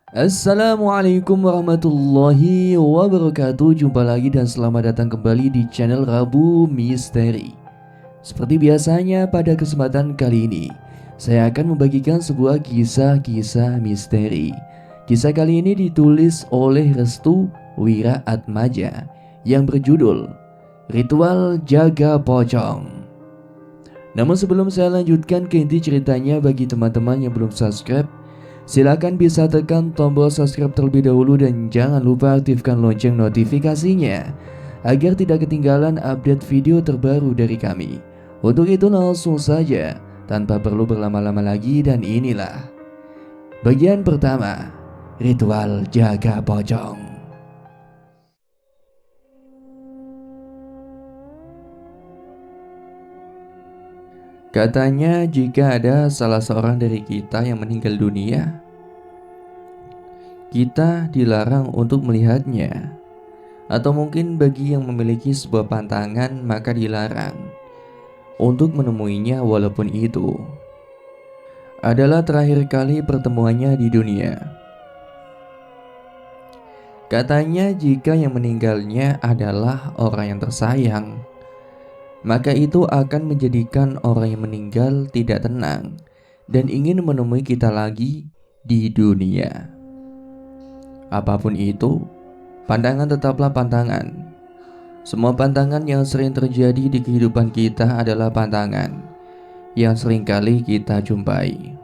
Assalamualaikum warahmatullahi wabarakatuh. Jumpa lagi dan selamat datang kembali di channel Rabu Misteri. Seperti biasanya pada kesempatan kali ini saya akan membagikan sebuah kisah-kisah misteri. Kisah kali ini ditulis oleh Restu Wiraatmaja yang berjudul Ritual Jaga Pocong. Namun sebelum saya lanjutkan ke inti ceritanya, bagi teman-teman yang belum subscribe, silakan bisa tekan tombol subscribe terlebih dahulu dan jangan lupa aktifkan lonceng notifikasinya agar tidak ketinggalan update video terbaru dari kami. Untuk itu langsung saja tanpa perlu berlama-lama lagi, dan inilah bagian pertama, Ritual Jaga Pocong. Katanya jika ada salah seorang dari kita yang meninggal dunia, kita dilarang untuk melihatnya. Atau mungkin bagi yang memiliki sebuah pantangan, maka dilarang untuk menemuinya, walaupun itu adalah terakhir kali pertemuannya di dunia. Katanya jika yang meninggalnya adalah orang yang tersayang, maka itu akan menjadikan orang yang meninggal tidak tenang dan ingin menemui kita lagi di dunia. Apapun itu, pandangan tetaplah pantangan. Semua pantangan yang sering terjadi di kehidupan kita adalah pantangan yang seringkali kita jumpai.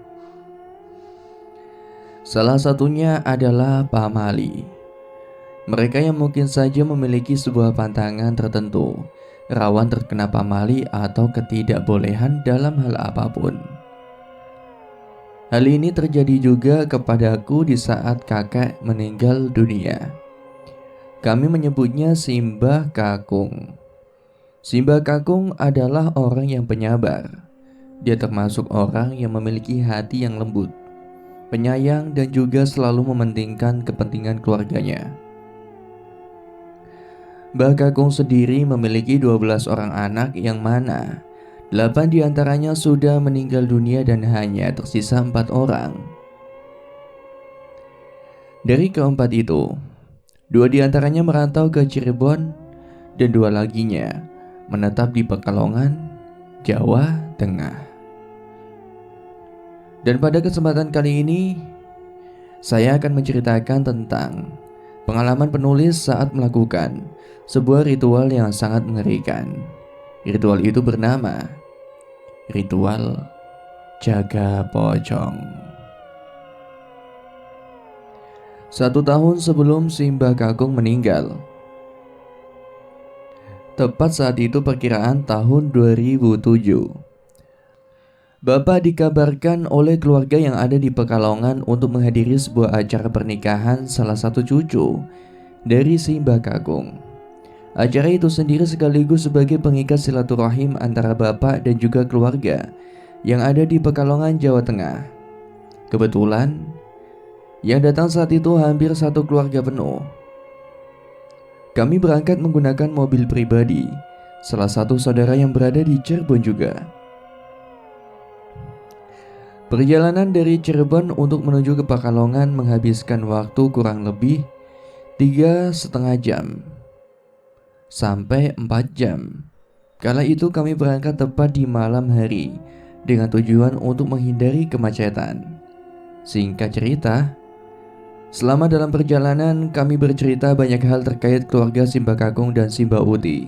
Salah satunya adalah pamali. Mereka yang mungkin saja memiliki sebuah pantangan tertentu rawan terkena pamali atau ketidakbolehan dalam hal apapun. Hal ini terjadi juga kepadaku di saat kakek meninggal dunia. Kami menyebutnya Simbah Kakung. Simbah Kakung adalah orang yang penyabar. Dia termasuk orang yang memiliki hati yang lembut, penyayang, dan juga selalu mementingkan kepentingan keluarganya. Mbah Kakung sendiri memiliki 12 orang anak, yang mana 8 diantaranya sudah meninggal dunia dan hanya tersisa 4 orang. Dari keempat itu, 2 diantaranya merantau ke Cirebon dan 2 laginya menetap di Pekalongan, Jawa Tengah. Dan pada kesempatan kali ini, saya akan menceritakan tentang pengalaman penulis saat melakukan sebuah ritual yang sangat mengerikan. Ritual itu bernama Ritual Jaga Pocong. 1 tahun sebelum Simbah Kakung meninggal, tepat saat itu perkiraan tahun 2007, Bapak dikabarkan oleh keluarga yang ada di Pekalongan untuk menghadiri sebuah acara pernikahan salah satu cucu dari Simbah Kakung. Acara itu sendiri sekaligus sebagai pengikat silaturahim antara bapak dan juga keluarga yang ada di Pekalongan, Jawa Tengah. Kebetulan, yang datang saat itu hampir satu keluarga penuh. Kami berangkat menggunakan mobil pribadi, salah satu saudara yang berada di Cirebon juga. Perjalanan dari Cirebon untuk menuju ke Pekalongan menghabiskan waktu kurang lebih 3,5 jam sampai 4 jam. Kala itu kami berangkat tepat di malam hari dengan tujuan untuk menghindari kemacetan. Singkat cerita, selama dalam perjalanan kami bercerita banyak hal terkait keluarga Simbah Kakung dan Simbah Uti.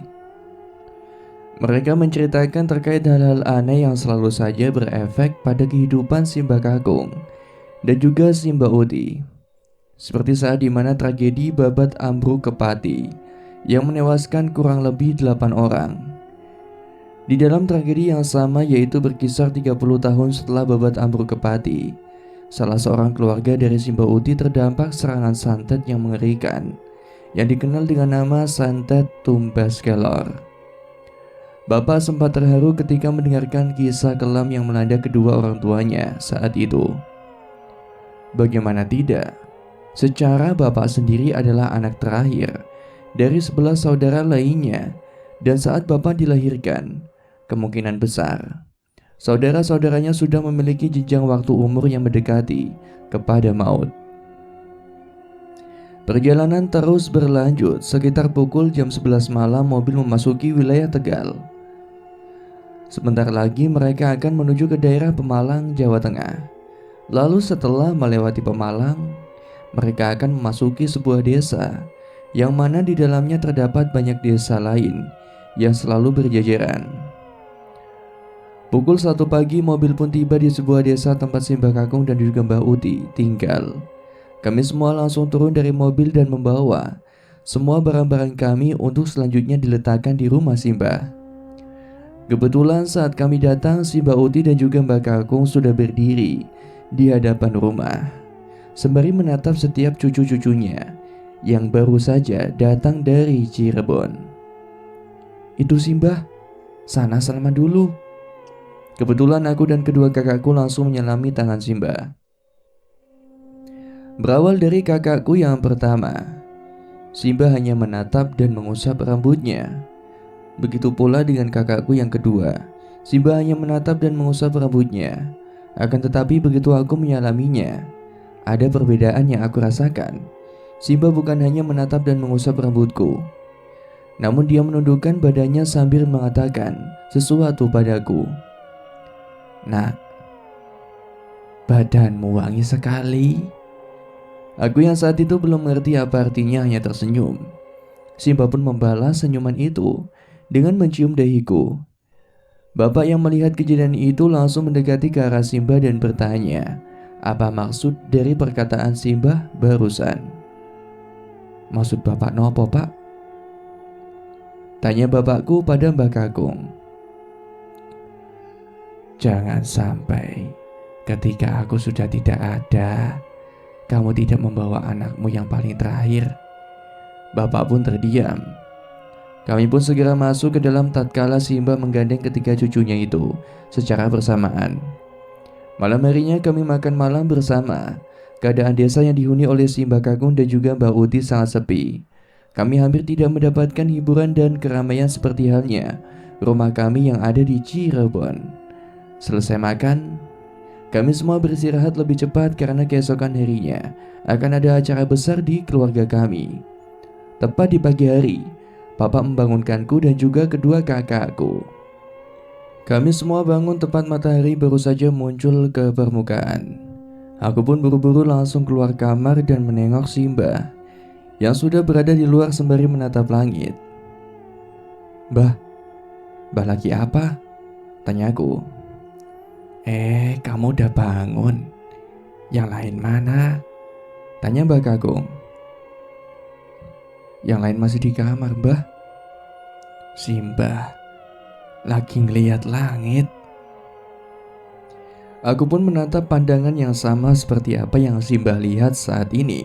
Mereka menceritakan terkait hal-hal aneh yang selalu saja berefek pada kehidupan Simbah Kakung dan juga Simbah Uti. Seperti saat dimana tragedi babat ambruk Kepati yang menewaskan kurang lebih 8 orang. Di dalam tragedi yang sama, yaitu berkisar 30 tahun setelah babat ambruk Kepati, salah seorang keluarga dari Simbah Uti terdampak serangan santet yang mengerikan yang dikenal dengan nama santet tumbas kelor. Bapak sempat terharu ketika mendengarkan kisah kelam yang melanda kedua orang tuanya saat itu. Bagaimana tidak? Secara bapak sendiri adalah anak terakhir dari 11 saudara lainnya, dan saat bapak dilahirkan, kemungkinan besar saudara-saudaranya sudah memiliki jenjang waktu umur yang mendekati kepada maut. Perjalanan terus berlanjut. Sekitar pukul jam 11 malam mobil memasuki wilayah Tegal. Sebentar lagi mereka akan menuju ke daerah Pemalang, Jawa Tengah. Lalu setelah melewati Pemalang, mereka akan memasuki sebuah desa yang mana di dalamnya terdapat banyak desa lain yang selalu berjajaran. Pukul 1 pagi mobil pun tiba di sebuah desa tempat Simbah Kakung dan juga Mbah Uti tinggal. Kami semua langsung turun dari mobil dan membawa semua barang-barang kami untuk selanjutnya diletakkan di rumah Simbah. Kebetulan saat kami datang, Simbah Uti dan juga Mbah Kakung sudah berdiri di hadapan rumah, sembari menatap setiap cucu-cucunya yang baru saja datang dari Cirebon. "Itu Simbah, sana salaman dulu." Kebetulan aku dan kedua kakakku langsung menyelami tangan Simbah. Berawal dari kakakku yang pertama, Simbah hanya menatap dan mengusap rambutnya. Begitu pula dengan kakakku yang kedua, Simbah hanya menatap dan mengusap rambutnya. Akan tetapi begitu aku menyalaminya, ada perbedaan yang aku rasakan. Simbah bukan hanya menatap dan mengusap rambutku, namun dia menundukkan badannya sambil mengatakan sesuatu padaku. "Nak, badanmu wangi sekali." Aku yang saat itu belum mengerti apa artinya hanya tersenyum. Simbah pun membalas senyuman itu dengan mencium dahiku. Bapak yang melihat kejadian itu langsung mendekati ke arah Simbah dan bertanya, apa maksud dari perkataan Simbah barusan. "Maksud bapak nopo, Pak?" tanya bapakku pada Mbah Kakung. "Jangan sampai ketika aku sudah tidak ada, kamu tidak membawa anakmu yang paling terakhir." Bapak pun terdiam. Kami pun segera masuk ke dalam tatkala Simbah menggandeng ketiga cucunya itu secara bersamaan. Malam harinya kami makan malam bersama. Keadaan desa yang dihuni oleh Simbah Kakung dan juga Mbah Uti sangat sepi. Kami hampir tidak mendapatkan hiburan dan keramaian seperti halnya rumah kami yang ada di Cirebon. Selesai makan, kami semua beristirahat lebih cepat karena keesokan harinya akan ada acara besar di keluarga kami. Tepat di pagi hari, Bapak membangunkanku dan juga kedua kakakku. Kami semua bangun tepat matahari baru saja muncul ke permukaan. Aku pun buru-buru langsung keluar kamar dan menengok Simbah yang sudah berada di luar sembari menatap langit. "Mbah, Mbah lagi apa?" tanyaku. "Kamu udah bangun. Yang lain mana?" tanya Mbah Kakung. "Yang lain masih di kamar, Mbah. Simbah lagi ngeliat langit." Aku pun menatap pandangan yang sama seperti apa yang Simbah lihat saat ini.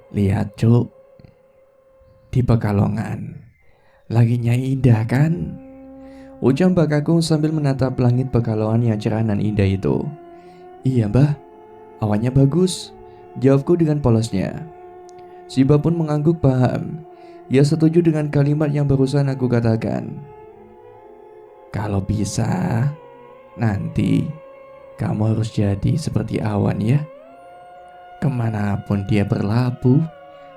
"Lihat, Cuk, di Pekalongan laginya indah kan?" ucap Mbah Kakung sambil menatap langit Pekalongan yang cerah dan indah itu. "Iya, Mbah, awannya bagus," jawabku dengan polosnya. Simbah pun mengangguk paham. Ia setuju dengan kalimat yang barusan aku katakan. "Kalau bisa, nanti kamu harus jadi seperti awan ya. Kemanapun dia berlabuh,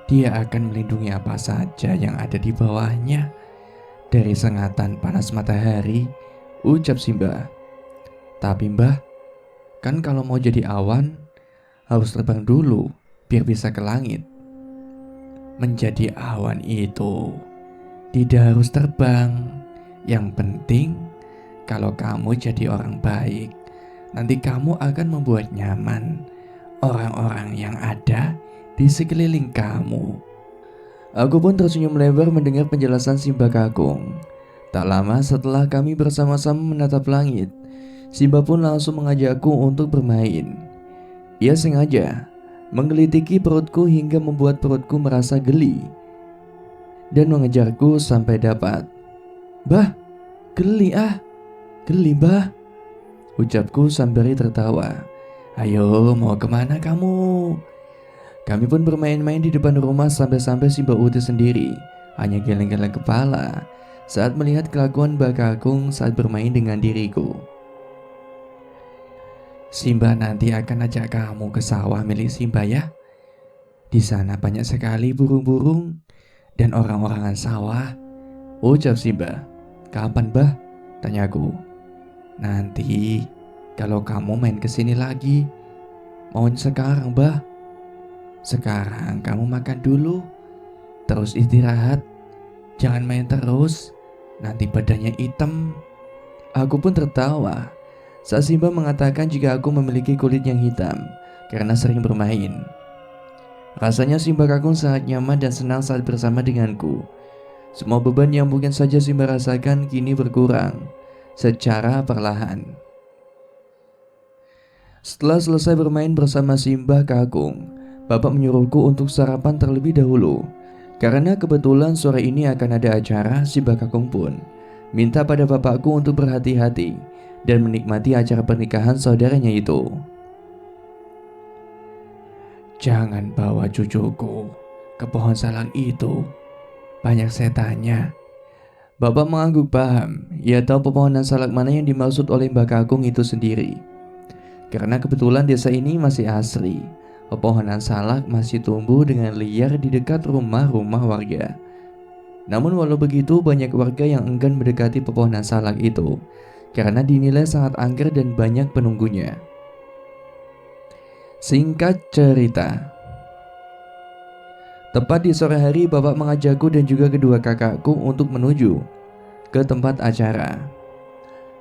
dia akan melindungi apa saja yang ada di bawahnya dari sengatan panas matahari," ucap Simbah. "Tapi Mbah, kan kalau mau jadi awan harus terbang dulu biar bisa ke langit." "Menjadi awan itu tidak harus terbang. Yang penting kalau kamu jadi orang baik, nanti kamu akan membuat nyaman orang-orang yang ada di sekeliling kamu." Aku pun tersenyum lebar mendengar penjelasan Simbah Kakung. Tak lama setelah kami bersama-sama menatap langit, Simbah pun langsung mengajakku untuk bermain. Ia sengaja menggelitiki perutku hingga membuat perutku merasa geli dan mengejarku sampai dapat. "Bah, geli geli Mbah," ucapku sembari tertawa. "Ayo, mau kemana kamu?" Kami pun bermain-main di depan rumah sampai-sampai Simbah Uti sendiri hanya geleng-geleng kepala saat melihat kelakuan Mbah Kakung saat bermain dengan diriku. "Simbah nanti akan ajak kamu ke sawah milik Simbah ya. Di sana banyak sekali burung-burung dan orang-orangan sawah, ucap Simba. Kapan, Bah? Tanyaku. Nanti, kalau kamu main ke sini lagi. Mau sekarang, Bah? Sekarang kamu makan dulu, terus istirahat. Jangan main terus, nanti badannya hitam. Aku pun tertawa saat Simba mengatakan jika aku memiliki kulit yang hitam karena sering bermain. Rasanya Simba Kakung sangat nyaman dan senang saat bersama denganku. Semua beban yang mungkin saja Simba rasakan kini berkurang secara perlahan. Setelah selesai bermain bersama Simba Kakung, Bapak menyuruhku untuk sarapan terlebih dahulu. Karena kebetulan sore ini akan ada acara, Simba Kakung pun minta pada bapakku untuk berhati-hati dan menikmati acara pernikahan saudaranya itu. Jangan bawa cucuku ke pohon salak itu, banyak setannya. Bapak mengangguk paham. Ia tahu pepohonan salak mana yang dimaksud oleh Mbak Kakung itu sendiri. Karena kebetulan desa ini masih asri, pepohonan salak masih tumbuh dengan liar di dekat rumah-rumah warga. Namun walau begitu, banyak warga yang enggan mendekati pepohonan salak itu karena dinilai sangat angker dan banyak penunggunya. Singkat cerita, tepat di sore hari Bapak mengajakku dan juga kedua kakakku untuk menuju ke tempat acara.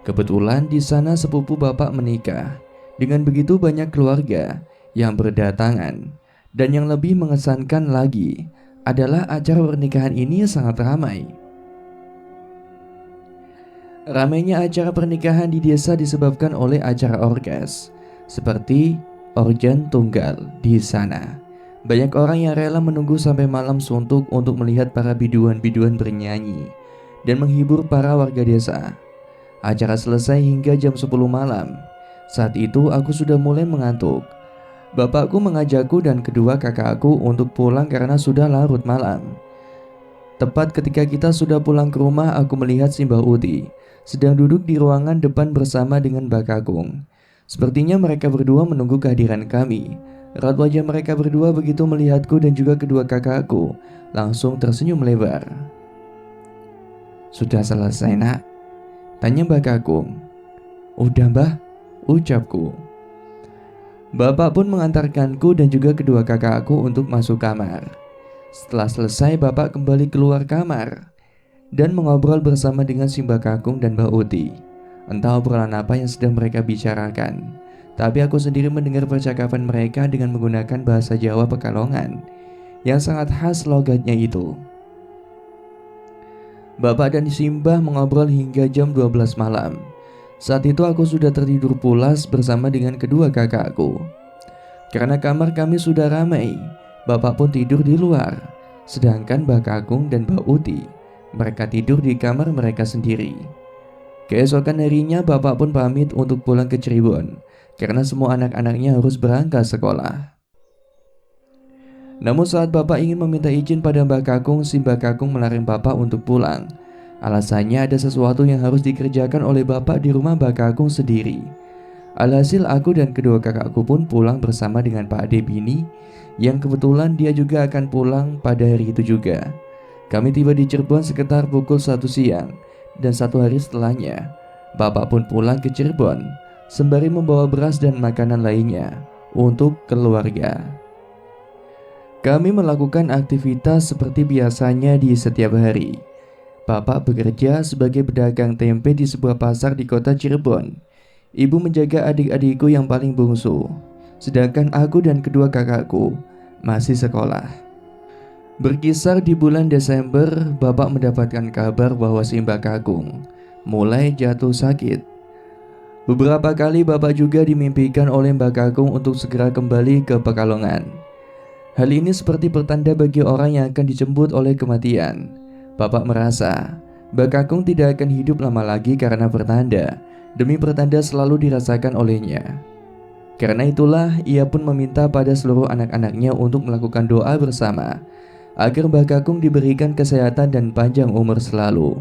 Kebetulan di sana sepupu Bapak menikah. Dengan begitu banyak keluarga yang berdatangan, dan yang lebih mengesankan lagi adalah acara pernikahan ini sangat ramai. Ramainya acara pernikahan di desa disebabkan oleh acara orkes, seperti organ tunggal di sana. Banyak orang yang rela menunggu sampai malam suntuk untuk melihat para biduan-biduan bernyanyi dan menghibur para warga desa. Acara selesai hingga jam 10 malam. Saat itu aku sudah mulai mengantuk. Bapakku mengajakku dan kedua kakakku untuk pulang karena sudah larut malam. Tepat ketika kita sudah pulang ke rumah, aku melihat Simbah Uti sedang duduk di ruangan depan bersama dengan Mbak Kakung. Sepertinya mereka berdua menunggu kehadiran kami. Raut wajah mereka berdua begitu melihatku dan juga kedua kakakku langsung tersenyum lebar. Sudah selesai, Nak? Tanya Mbak Kakung. Udah, Mbah, ucapku. Bapak pun mengantarkanku dan juga kedua kakakku untuk masuk kamar. Setelah selesai, Bapak kembali keluar kamar dan mengobrol bersama dengan Simbah Kakung dan Mbak Uti. Entah obrolan apa yang sedang mereka bicarakan, tapi aku sendiri mendengar percakapan mereka dengan menggunakan bahasa Jawa Pekalongan yang sangat khas logatnya itu. Bapak dan Simbah mengobrol hingga jam 12 malam. Saat itu aku sudah tertidur pulas bersama dengan kedua kakakku. Karena kamar kami sudah ramai, Bapak pun tidur di luar, sedangkan Mbak Kakung dan Mbak Uti mereka tidur di kamar mereka sendiri. Keesokan harinya Bapak pun pamit untuk pulang ke Cirebon karena semua anak-anaknya harus berangkat sekolah. Namun saat Bapak ingin meminta izin pada Mbak Kakung, si Mbak Kakung melarang Bapak untuk pulang. Alasannya ada sesuatu yang harus dikerjakan oleh Bapak di rumah Mbak Kakung sendiri. Alhasil aku dan kedua kakakku pun pulang bersama dengan Pak Ade Bini, yang kebetulan dia juga akan pulang pada hari itu juga. Kami tiba di Cirebon sekitar pukul 1 siang, dan 1 hari setelahnya Bapak pun pulang ke Cirebon sembari membawa beras dan makanan lainnya untuk keluarga. Kami melakukan aktivitas seperti biasanya di setiap hari. Bapak bekerja sebagai pedagang tempe di sebuah pasar di kota Cirebon. Ibu menjaga adik-adikku yang paling bungsu, sedangkan aku dan kedua kakakku masih sekolah. Berkisar di bulan Desember, Bapak mendapatkan kabar bahwa si Mbak Kakung mulai jatuh sakit. Beberapa kali Bapak juga dimimpikan oleh Mbak Kakung untuk segera kembali ke Pekalongan. Hal ini seperti pertanda bagi orang yang akan dijemput oleh kematian. Bapak merasa Mbak Kakung tidak akan hidup lama lagi karena pertanda demi pertanda selalu dirasakan olehnya. Karena itulah ia pun meminta pada seluruh anak-anaknya untuk melakukan doa bersama agar Mbak Kakung diberikan kesehatan dan panjang umur selalu.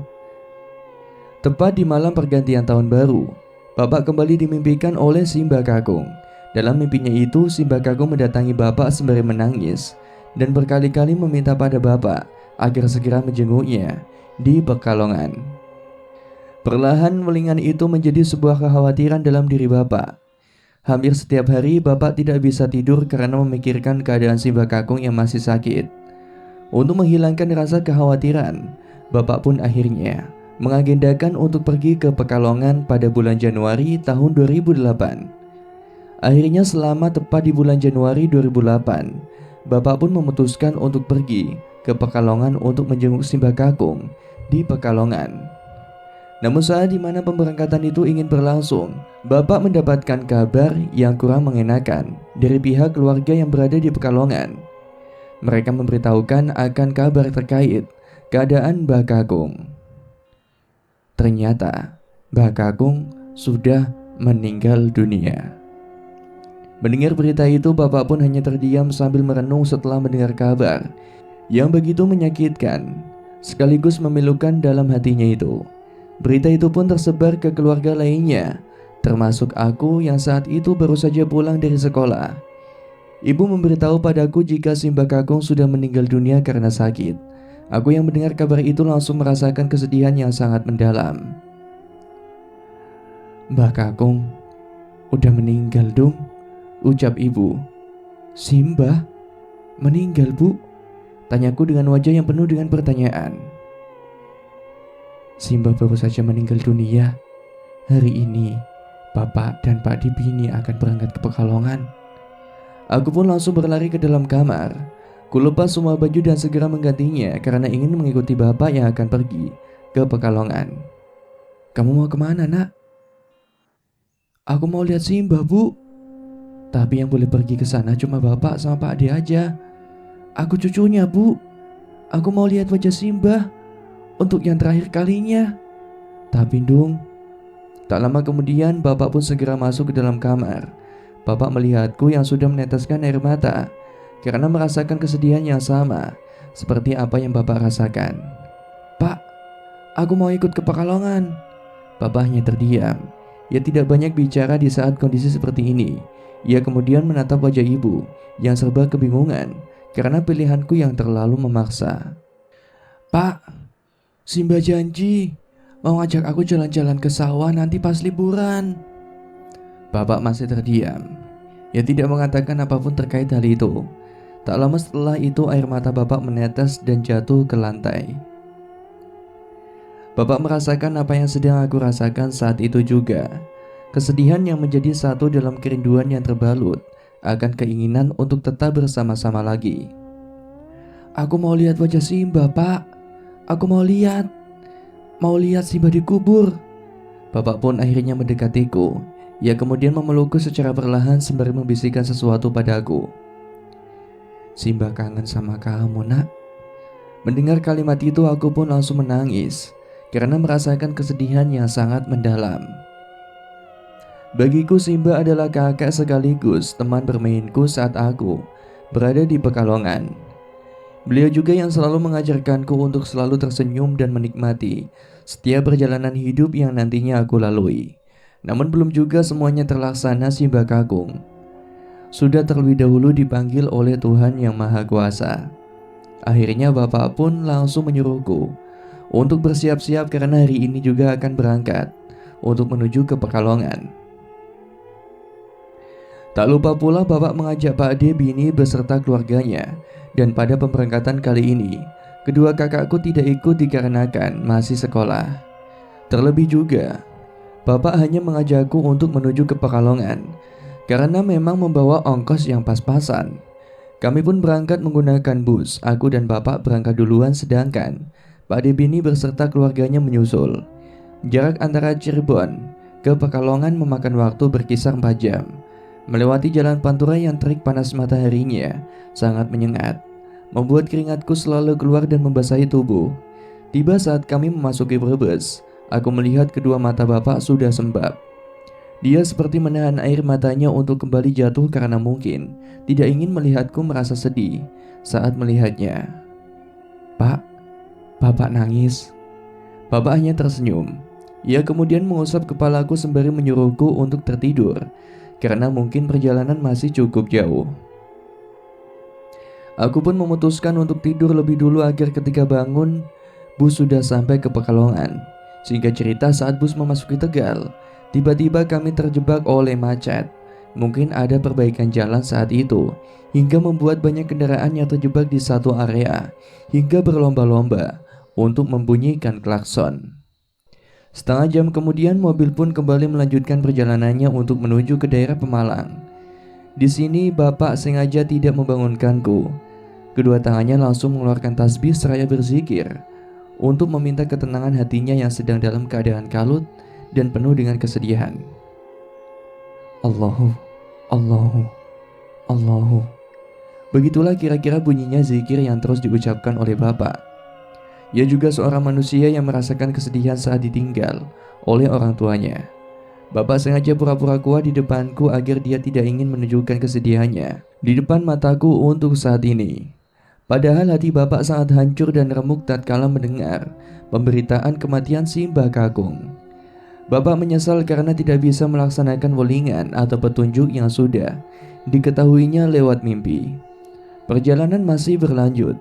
Tepat di malam pergantian tahun baru, Bapak kembali dimimpikan oleh si Mbak Kakung. Dalam mimpinya itu, si Mbak Kakung mendatangi Bapak sembari menangis dan berkali-kali meminta pada Bapak agar segera menjenguknya di Pekalongan. Perlahan welingan itu menjadi sebuah kekhawatiran dalam diri Bapak. Hampir setiap hari Bapak tidak bisa tidur karena memikirkan keadaan si Mbah Kakung yang masih sakit. Untuk menghilangkan rasa kekhawatiran, Bapak pun akhirnya mengagendakan untuk pergi ke Pekalongan pada bulan Januari tahun 2008. Akhirnya selama tepat di bulan Januari 2008, Bapak pun memutuskan untuk pergi ke Pekalongan untuk menjenguk si Mbah Kakung di Pekalongan. Namun saat dimana pemberangkatan itu ingin berlangsung, Bapak mendapatkan kabar yang kurang mengenakan dari pihak keluarga yang berada di Pekalongan. Mereka memberitahukan akan kabar terkait keadaan Mbah Kakung. Ternyata Mbah Kakung sudah meninggal dunia. Mendengar berita itu, Bapak pun hanya terdiam sambil merenung setelah mendengar kabar yang begitu menyakitkan sekaligus memilukan dalam hatinya itu. Berita itu pun tersebar ke keluarga lainnya, termasuk aku yang saat itu baru saja pulang dari sekolah. Ibu memberitahu padaku jika si Mbah Kakung sudah meninggal dunia karena sakit. Aku yang mendengar kabar itu langsung merasakan kesedihan yang sangat mendalam. "Mbah Kakung udah meninggal dong," ucap ibu. "Si Mbah meninggal, Bu?" tanyaku dengan wajah yang penuh dengan pertanyaan. "Si Mbah baru saja meninggal dunia. Hari ini Bapak dan Pak Dibini akan berangkat ke Pekalongan." Aku pun langsung berlari ke dalam kamar. Kulepas semua baju dan segera menggantinya karena ingin mengikuti Bapak yang akan pergi ke Pekalongan. "Kamu mau kemana, Nak?" "Aku mau lihat si Mbah, Bu. Tapi yang boleh pergi ke sana cuma Bapak sama Pak Ade aja. Aku cucunya, Bu. Aku mau lihat wajah si Mbah untuk yang terakhir kalinya." "Tapi Dung." Tak lama kemudian Bapak pun segera masuk ke dalam kamar. Bapak melihatku yang sudah meneteskan air mata karena merasakan kesedihan yang sama seperti apa yang Bapak rasakan. "Pak, aku mau ikut ke Pekalongan." Bapak hanya terdiam. Ia tidak banyak bicara di saat kondisi seperti ini. Ia kemudian menatap wajah ibu yang serba kebingungan karena pilihanku yang terlalu memaksa. "Pak, si Mbah janji mau ngajak aku jalan-jalan ke sawah nanti pas liburan." Bapak masih terdiam. Ia tidak mengatakan apapun terkait hal itu. Tak lama setelah itu air mata Bapak menetes dan jatuh ke lantai. Bapak merasakan apa yang sedang aku rasakan saat itu juga. Kesedihan yang menjadi satu dalam kerinduan yang terbalut akan keinginan untuk tetap bersama-sama lagi. "Aku mau lihat wajah si Mbah, Pak. Aku mau lihat si Mbah dikubur." Bapak pun akhirnya mendekatiku. Ia kemudian memelukku secara perlahan sembari membisikkan sesuatu padaku. "Si Mbah kangen sama kamu, Nak." Mendengar kalimat itu aku pun langsung menangis karena merasakan kesedihan yang sangat mendalam. Bagiku si Mbah adalah kakak sekaligus teman bermainku saat aku berada di Pekalongan. Beliau juga yang selalu mengajarkanku untuk selalu tersenyum dan menikmati setiap perjalanan hidup yang nantinya aku lalui. Namun belum juga semuanya terlaksana. Si Mbah Kakung sudah terlebih dahulu dipanggil oleh Tuhan Yang Maha Kuasa. Akhirnya Bapak pun langsung menyuruhku untuk bersiap-siap karena hari ini juga akan berangkat untuk menuju ke Pekalongan. Tak lupa pula Bapak mengajak Pak Ade Bini beserta keluarganya. Dan pada pemberangkatan kali ini, kedua kakakku tidak ikut dikarenakan masih sekolah. Terlebih juga, Bapak hanya mengajakku untuk menuju ke Pekalongan karena memang membawa ongkos yang pas-pasan. Kami pun berangkat menggunakan bus. Aku dan Bapak berangkat duluan sedangkan Pak Ade Bini beserta keluarganya menyusul. Jarak antara Cirebon ke Pekalongan memakan waktu berkisar 4 jam. Melewati jalan pantura yang terik panas mataharinya sangat menyengat, membuat keringatku selalu keluar dan membasahi tubuh. Tiba saat kami memasuki Brebes, aku melihat kedua mata Bapak sudah sembab. Dia seperti menahan air matanya untuk kembali jatuh karena mungkin tidak ingin melihatku merasa sedih saat melihatnya. "Pak, Bapak nangis." Bapak hanya tersenyum. Ia kemudian mengusap kepalaku sembari menyuruhku untuk tertidur karena mungkin perjalanan masih cukup jauh. Aku pun memutuskan untuk tidur lebih dulu agar ketika bangun, bus sudah sampai ke Pekalongan. Singkat cerita, saat bus memasuki Tegal, tiba-tiba kami terjebak oleh macet. Mungkin ada perbaikan jalan saat itu, hingga membuat banyak kendaraan yang terjebak di satu area, hingga berlomba-lomba untuk membunyikan klakson. Setengah jam kemudian, mobil pun kembali melanjutkan perjalanannya untuk menuju ke daerah Pemalang. Di sini bapak sengaja tidak membangunkanku. Kedua tangannya langsung mengeluarkan tasbih seraya berzikir untuk meminta ketenangan hatinya yang sedang dalam keadaan kalut dan penuh dengan kesedihan. Allahu, Allahu, Allahu. Begitulah kira-kira bunyinya zikir yang terus diucapkan oleh bapak. Ia juga seorang manusia yang merasakan kesedihan saat ditinggal oleh orang tuanya. Bapak sengaja pura-pura kuat di depanku agar dia tidak ingin menunjukkan kesedihannya di depan mataku untuk saat ini. Padahal hati bapak sangat hancur dan remuk tatkala mendengar pemberitaan kematian si Mbah Kakung. Bapak menyesal karena tidak bisa melaksanakan welingan atau petunjuk yang sudah diketahuinya lewat mimpi. Perjalanan masih berlanjut.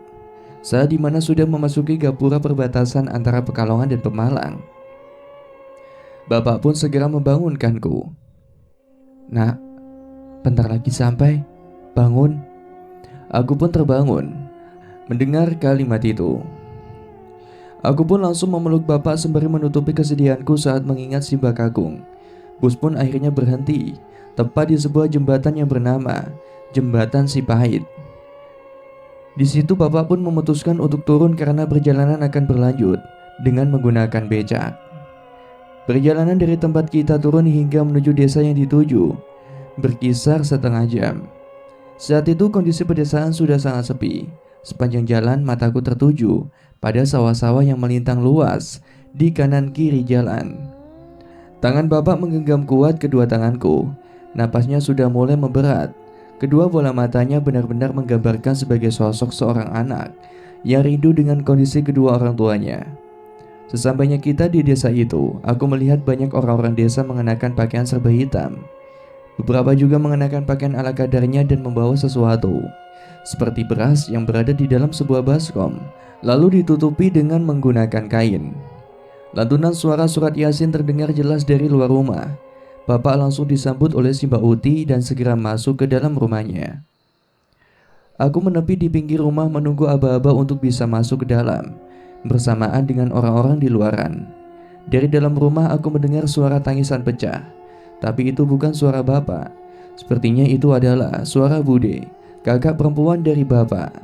Saat dimana sudah memasuki gapura perbatasan antara Pekalongan dan Pemalang, bapak pun segera membangunkanku. Nak, bentar lagi sampai, bangun. Aku pun terbangun mendengar kalimat itu. Aku pun langsung memeluk bapak sembari menutupi kesedihanku saat mengingat si Mbah Kakung. Bus pun akhirnya berhenti tepat di sebuah jembatan yang bernama Jembatan Sipahit. Di situ bapak pun memutuskan untuk turun karena perjalanan akan berlanjut dengan menggunakan becak. Perjalanan dari tempat kita turun hingga menuju desa yang dituju berkisar setengah jam. Saat itu kondisi pedesaan sudah sangat sepi. Sepanjang jalan mataku tertuju pada sawah-sawah yang melintang luas di kanan kiri jalan. Tangan bapak menggenggam kuat kedua tanganku. Napasnya sudah mulai memberat. Kedua bola matanya benar-benar menggambarkan sebagai sosok seorang anak yang rindu dengan kondisi kedua orang tuanya. Sesampainya kita di desa itu, aku melihat banyak orang-orang desa mengenakan pakaian serba hitam. Beberapa juga mengenakan pakaian ala kadarnya dan membawa sesuatu, seperti beras yang berada di dalam sebuah baskom, lalu ditutupi dengan menggunakan kain. Lantunan suara surat Yasin terdengar jelas dari luar rumah. Bapak langsung disambut oleh si Mbak Uti dan segera masuk ke dalam rumahnya. Aku menepi di pinggir rumah menunggu aba-aba untuk bisa masuk ke dalam, bersamaan dengan orang-orang di luaran. Dari dalam rumah aku mendengar suara tangisan pecah, tapi itu bukan suara bapak. Sepertinya itu adalah suara Bude, kakak perempuan dari bapak.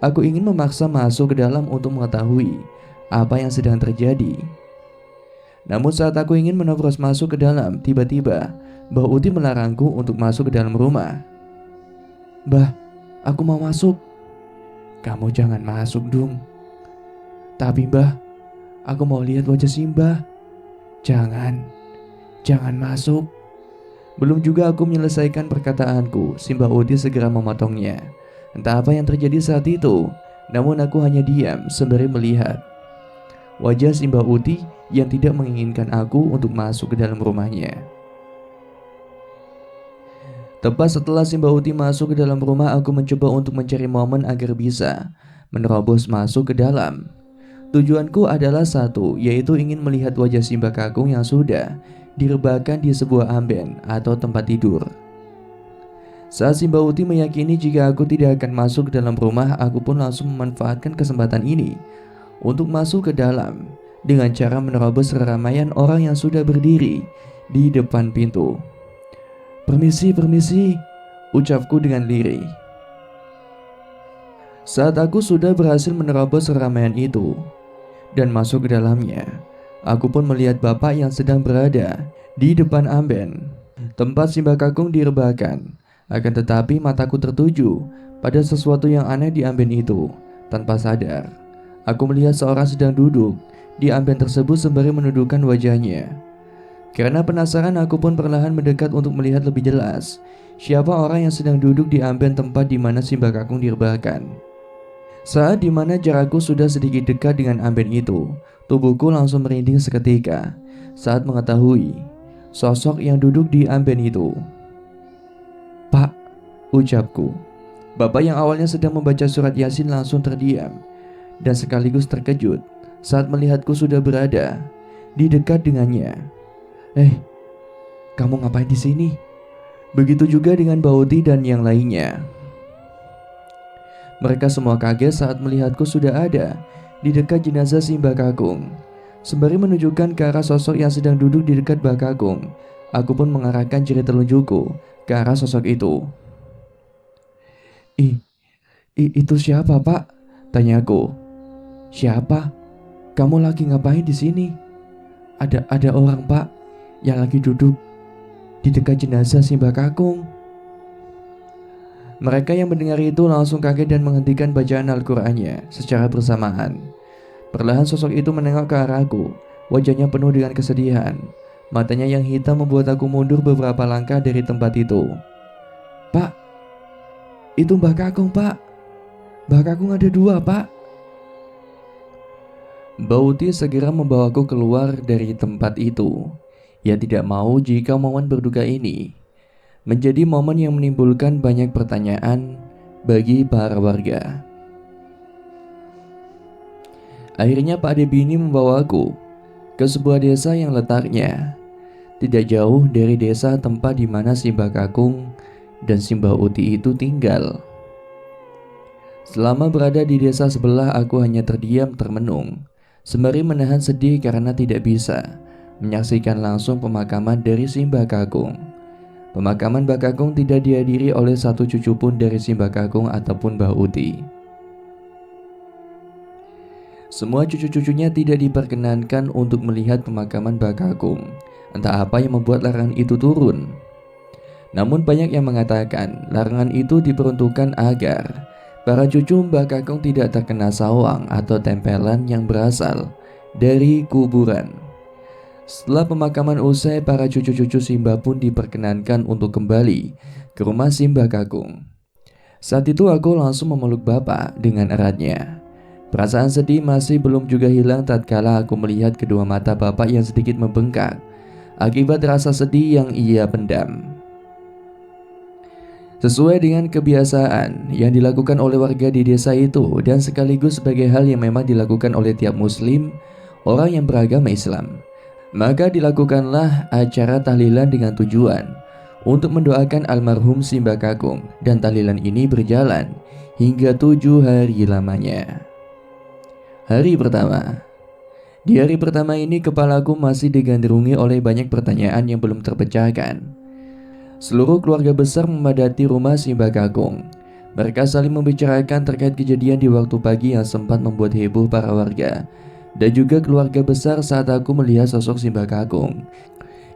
Aku ingin memaksa masuk ke dalam untuk mengetahui apa yang sedang terjadi. Namun saat aku ingin menerobos masuk ke dalam, tiba-tiba Mbah Uti melarangku untuk masuk ke dalam rumah. Mbah, aku mau masuk. Kamu jangan masuk dong. Tapi Mbah, aku mau lihat wajah si Mbah. Jangan masuk. Belum juga aku menyelesaikan perkataanku, si Mbah Uti segera memotongnya. Entah apa yang terjadi saat itu, namun aku hanya diam sembari melihat wajah si Mbah Uti yang tidak menginginkan aku untuk masuk ke dalam rumahnya. Tepat setelah si Mbah Uti masuk ke dalam rumah, aku mencoba untuk mencari momen agar bisa menerobos masuk ke dalam. Tujuanku adalah satu, yaitu ingin melihat wajah si Mbah Kakung yang sudah direbahkan di sebuah amben atau tempat tidur. Saat si Mbah Uti meyakini jika aku tidak akan masuk ke dalam rumah, aku pun langsung memanfaatkan kesempatan ini untuk masuk ke dalam dengan cara menerobos keramaian orang yang sudah berdiri di depan pintu. Permisi, ucapku dengan lirih. Saat aku sudah berhasil menerobos keramaian itu dan masuk ke dalamnya, aku pun melihat bapak yang sedang berada di depan amben tempat si Mbah Kakung direbahkan. Akan tetapi mataku tertuju pada sesuatu yang aneh di amben itu. Tanpa sadar, aku melihat seorang sedang duduk di amben tersebut sembari menundukkan wajahnya. Karena penasaran, aku pun perlahan mendekat untuk melihat lebih jelas siapa orang yang sedang duduk di amben tempat di mana si Mbah Kakung direbahkan. Saat dimana jarakku sudah sedikit dekat dengan amben itu, tubuhku langsung merinding seketika saat mengetahui sosok yang duduk di amben itu. Pak, ucapku. Bapak yang awalnya sedang membaca surat Yasin langsung terdiam dan sekaligus terkejut saat melihatku sudah berada di dekat dengannya. Kamu ngapain di sini?" Begitu juga dengan Bauti dan yang lainnya. Mereka semua kaget saat melihatku sudah ada di dekat jenazah si Mbah Kakung. Sembari menunjukkan ke arah sosok yang sedang duduk di dekat Mbah Kakung, aku pun mengarahkan jari telunjukku ke arah sosok itu. Itu siapa, Pak?" tanyaku. "Siapa? Kamu lagi ngapain di sini?" Ada orang, Pak, yang lagi duduk di dekat jenazah si Mbah Kakung." Mereka yang mendengar itu langsung kaget dan menghentikan bacaan Al-Qur'annya secara bersamaan. Perlahan sosok itu menengok ke arahku, wajahnya penuh dengan kesedihan. Matanya yang hitam membuat aku mundur beberapa langkah dari tempat itu. "Pak, itu Mbah Kakung, Pak. Mbah Kakung ada 2, Pak." Bauti segera membawaku keluar dari tempat itu. Ia tidak mau jika momen berduka ini menjadi momen yang menimbulkan banyak pertanyaan bagi para warga. Akhirnya Pak Debini membawaku ke sebuah desa yang letaknya tidak jauh dari desa tempat di mana si Mbah Kakung dan si Mbah Uti itu tinggal. Selama berada di desa sebelah, aku hanya terdiam termenung, sembari menahan sedih karena tidak bisa menyaksikan langsung pemakaman dari si Mbah Kakung. Pemakaman Mbah Kakung tidak dihadiri oleh satu cucu pun dari si Mbah Kakung ataupun Mbah Uti. Semua cucu-cucunya tidak diperkenankan untuk melihat pemakaman Mbah Kakung. Entah apa yang membuat larangan itu turun. Namun banyak yang mengatakan larangan itu diperuntukkan agar para cucu Mbah Kakung tidak terkena sawang atau tempelan yang berasal dari kuburan. Setelah pemakaman usai, para cucu-cucu Simbah pun diperkenankan untuk kembali ke rumah Simbah Kakung. Saat itu aku langsung memeluk bapak dengan eratnya. Perasaan sedih masih belum juga hilang tatkala aku melihat kedua mata bapak yang sedikit membengkak akibat rasa sedih yang ia pendam. Sesuai dengan kebiasaan yang dilakukan oleh warga di desa itu dan sekaligus sebagai hal yang memang dilakukan oleh tiap muslim, orang yang beragama Islam, maka dilakukanlah acara tahlilan dengan tujuan untuk mendoakan almarhum Simbah Kakung, dan tahlilan ini berjalan hingga 7 hari lamanya. Hari pertama. Di hari pertama ini kepalaku masih digandrungi oleh banyak pertanyaan yang belum terpecahkan. Seluruh keluarga besar memadati rumah Simbah Kakung. Mereka saling membicarakan terkait kejadian di waktu pagi yang sempat membuat heboh para warga dan juga keluarga besar saat aku melihat sosok Simbah Kakung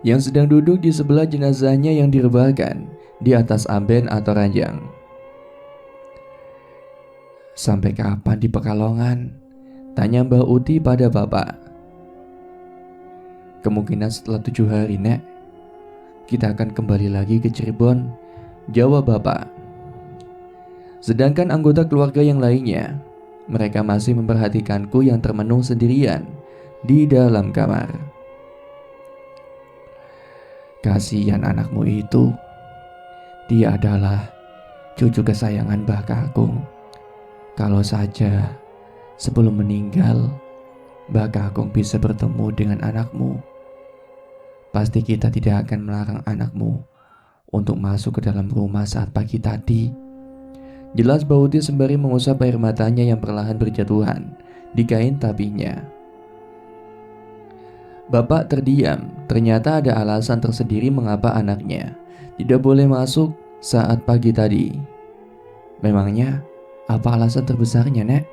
yang sedang duduk di sebelah jenazahnya yang direbahkan di atas amben atau ranjang. "Sampai kapan di Pekalongan?" tanya Mbah Uti pada bapak. "Kemungkinan setelah 7 hari, Nek. Kita akan kembali lagi ke Cirebon," jawab bapak. Sedangkan anggota keluarga yang lainnya, mereka masih memperhatikanku yang termenung sendirian di dalam kamar. "Kasihan anakmu itu. Dia adalah cucu kesayangan Mbah Kakung. Kalau saja sebelum meninggal Mbah Kakung bisa bertemu dengan anakmu, pasti kita tidak akan melarang anakmu untuk masuk ke dalam rumah saat pagi tadi," jelas Bauti sembari mengusap air matanya yang perlahan berjatuhan di kain tabinya. Bapak terdiam. Ternyata ada alasan tersendiri mengapa anaknya tidak boleh masuk saat pagi tadi. "Memangnya apa alasan terbesarnya, Nek?"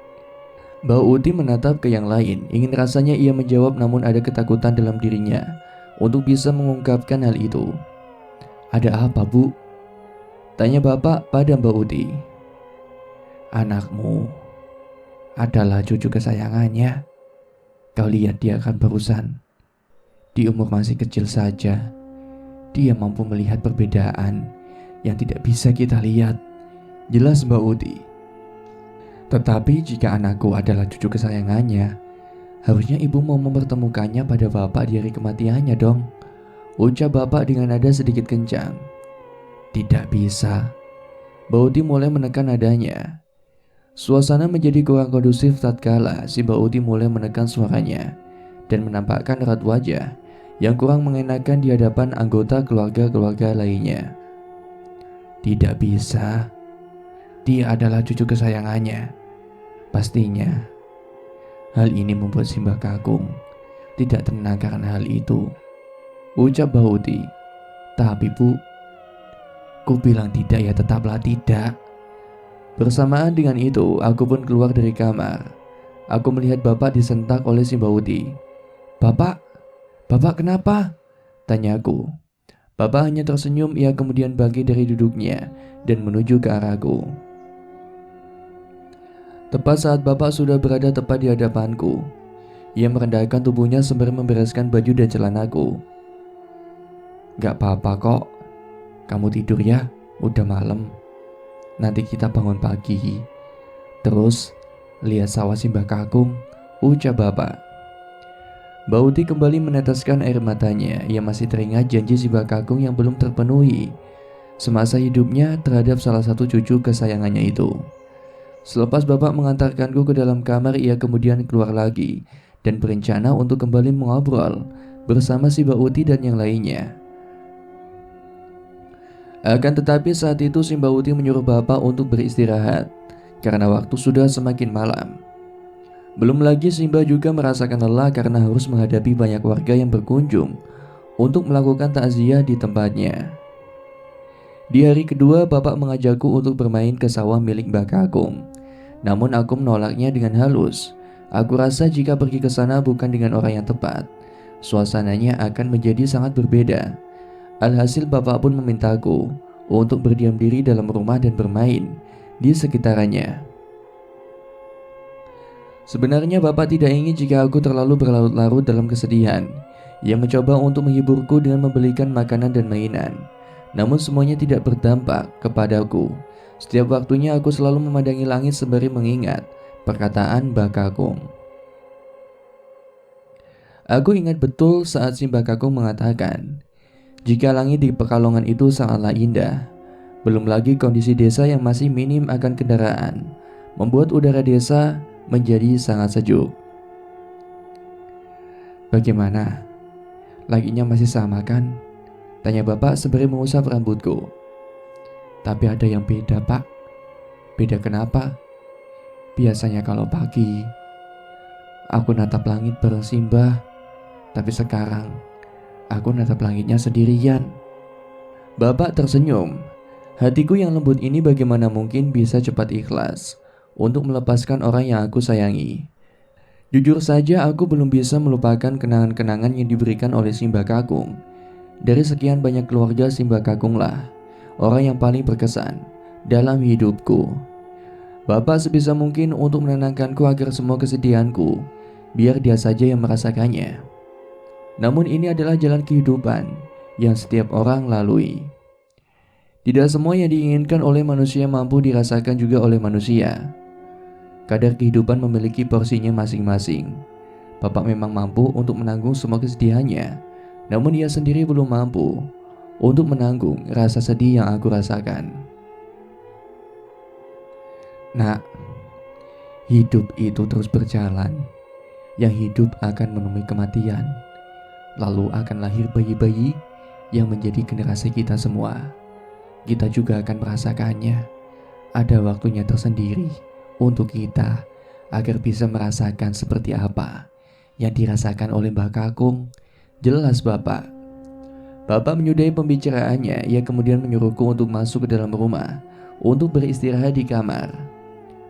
Mbak Uti menatap ke yang lain. Ingin rasanya ia menjawab, namun ada ketakutan dalam dirinya untuk bisa mengungkapkan hal itu. "Ada apa, Bu?" tanya bapak pada Mbak Uti. "Anakmu adalah cucu kesayangannya. Kau lihat dia kan barusan. Di umur masih kecil saja, dia mampu melihat perbedaan yang tidak bisa kita lihat," jelas Mbak Uti. "Tetapi jika anakku adalah cucu kesayangannya, harusnya ibu mau mempertemukannya pada bapak di hari kematiannya dong," ucap bapak dengan nada sedikit kencang. "Tidak bisa. Bauti mulai menekan nadanya. Suasana menjadi kurang kondusif tatkala si Bauti mulai menekan suaranya dan menampakkan raut wajah yang kurang mengenakan di hadapan anggota keluarga-keluarga lainnya. Tidak bisa. Dia adalah cucu kesayangannya. Pastinya. Hal ini membuat Simbah Kakung tidak tenang karena hal itu, ucap Bauti. Tapi Bu, ku bilang tidak ya tetaplah tidak. Bersamaan dengan itu, aku pun keluar dari kamar. Aku melihat bapak disentak oleh si Bauti. Bapak kenapa? Tanyaku. Bapak hanya tersenyum, ia kemudian bangkit dari duduknya dan menuju ke arahku. Tepat saat bapak sudah berada tepat di hadapanku, ia merendahkan tubuhnya sembari membereskan baju dan celanaku. Gak apa-apa kok, kamu tidur ya, udah malam. Nanti kita bangun pagi, terus lihat sawah Simbah Kakung, ucap bapak. Bauti kembali meneteskan air matanya. Ia masih teringat janji Simbah Kakung yang belum terpenuhi semasa hidupnya terhadap salah satu cucu kesayangannya itu. Selepas bapak mengantarkanku ke dalam kamar, ia kemudian keluar lagi dan berencana untuk kembali mengobrol bersama si Bauti dan yang lainnya. Akan tetapi saat itu si Bauti menyuruh bapak untuk beristirahat karena waktu sudah semakin malam. Belum lagi Simbah juga merasakan lelah karena harus menghadapi banyak warga yang berkunjung untuk melakukan takziah di tempatnya. Di hari kedua, bapak mengajakku untuk bermain ke sawah milik Mbah Kakung. Namun aku menolaknya dengan halus. Aku rasa jika pergi ke sana bukan dengan orang yang tepat, suasananya akan menjadi sangat berbeda. Alhasil bapak pun memintaku untuk berdiam diri dalam rumah dan bermain di sekitarannya. Sebenarnya bapak tidak ingin jika aku terlalu berlarut-larut dalam kesedihan. Ia mencoba untuk menghiburku dengan membelikan makanan dan mainan. Namun semuanya tidak berdampak kepadaku. Setiap waktunya aku selalu memandangi langit sembari mengingat perkataan Mbah Kakung. Aku ingat betul saat si Mbah Kakung mengatakan, jika langit di Pekalongan itu sangatlah indah. Belum lagi kondisi desa yang masih minim akan kendaraan, membuat udara desa menjadi sangat sejuk. Bagaimana? Langitnya masih sama kan? Tanya bapak sembari mengusap rambutku. Tapi ada yang beda pak. Beda kenapa? Biasanya kalau pagi aku natap langit bareng Simbah, tapi sekarang aku natap langitnya sendirian. Bapak tersenyum. Hatiku yang lembut ini bagaimana mungkin bisa cepat ikhlas untuk melepaskan orang yang aku sayangi. Jujur saja aku belum bisa melupakan kenangan-kenangan yang diberikan oleh Simbah Kakung. Dari sekian banyak keluarga, Simbah Kakung lah orang yang paling berkesan dalam hidupku. Bapak sebisa mungkin untuk menenangkanku agar semua kesedihanku biar dia saja yang merasakannya. Namun ini adalah jalan kehidupan yang setiap orang lalui. Tidak semua yang diinginkan oleh manusia mampu dirasakan juga oleh manusia. Kadar kehidupan memiliki porsinya masing-masing. Bapak memang mampu untuk menanggung semua kesedihannya, namun ia sendiri belum mampu untuk menanggung rasa sedih yang aku rasakan. Nak, hidup itu terus berjalan. Yang hidup akan menemui kematian. Lalu akan lahir bayi-bayi yang menjadi generasi kita semua. Kita juga akan merasakannya. Ada waktunya tersendiri untuk kita agar bisa merasakan seperti apa yang dirasakan oleh Mbah Kakung. Jelas Bapak. Bapak menyudahi pembicaraannya. Ia kemudian menyuruhku untuk masuk ke dalam rumah untuk beristirahat di kamar.